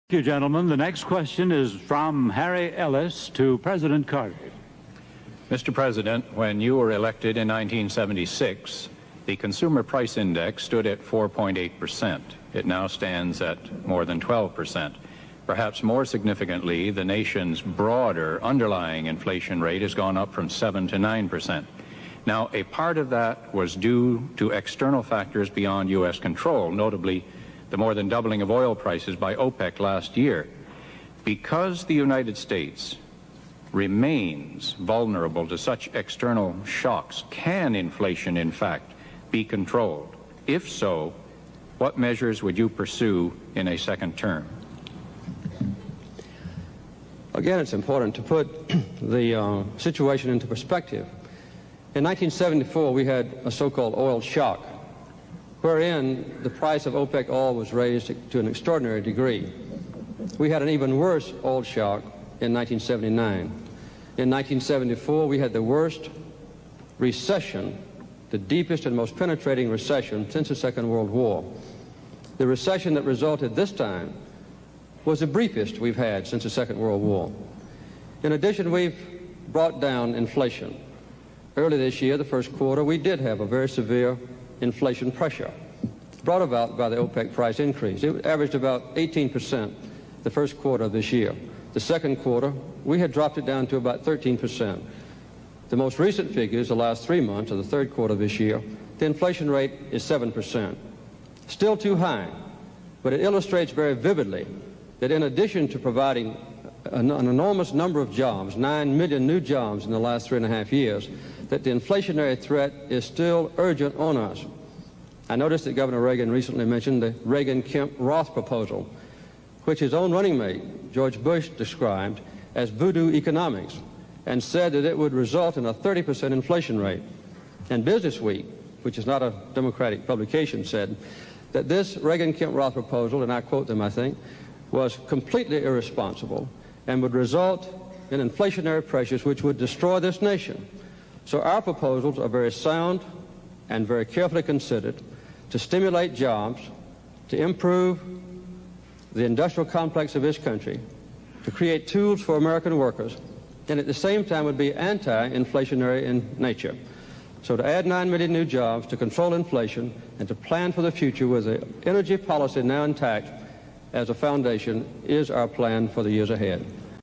Thank you, gentlemen. The next question is from Harry Ellis to President Carter. Mr. President, when you were elected in 1976, the Consumer Price Index stood at 4.8%. It now stands at more than 12%. Perhaps more significantly, the nation's broader underlying inflation rate has gone up from 7 to 9%. Now, a part of that was due to external factors beyond U.S. control, notably the more than doubling of oil prices by OPEC last year. Because the United States remains vulnerable to such external shocks, can inflation, in fact, be controlled? If so, what measures would you pursue in a second term? Again, it's important to put the situation into perspective. In 1974, we had a so-called oil shock, wherein the price of OPEC oil was raised to an extraordinary degree. We had an even worse oil shock in 1979. In 1974, we had the worst recession, the deepest and most penetrating recession since the Second World War. The recession that resulted this time was the briefest we've had since the Second World War. In addition, we've brought down inflation. Early this year, the first quarter, we did have a very severe inflation pressure brought about by the OPEC price increase. It averaged about 18% the first quarter of this year. The second quarter, we had dropped it down to about 13%. The most recent figures, the last 3 months of the third quarter of this year, the inflation rate is 7%. Still too high, but it illustrates very vividly that in addition to providing an enormous number of jobs, 9 million new jobs in the last 3.5 years, that the inflationary threat is still urgent on us. I noticed that Governor Reagan recently mentioned the Reagan-Kemp-Roth proposal, which his own running mate, George Bush, described as voodoo economics, and said that it would result in a 30% inflation rate. And Business Week, which is not a Democratic publication, said that this Reagan-Kemp-Roth proposal, and I quote them, I think, was completely irresponsible and would result in inflationary pressures which would destroy this nation. So our proposals are very sound and very carefully considered to stimulate jobs, to improve the industrial complex of this country, to create tools for American workers, and at the same time would be anti-inflationary in nature. So to add 9 million new jobs, to control inflation, and to plan for the future with the energy policy now intact as a foundation is our plan for the years ahead.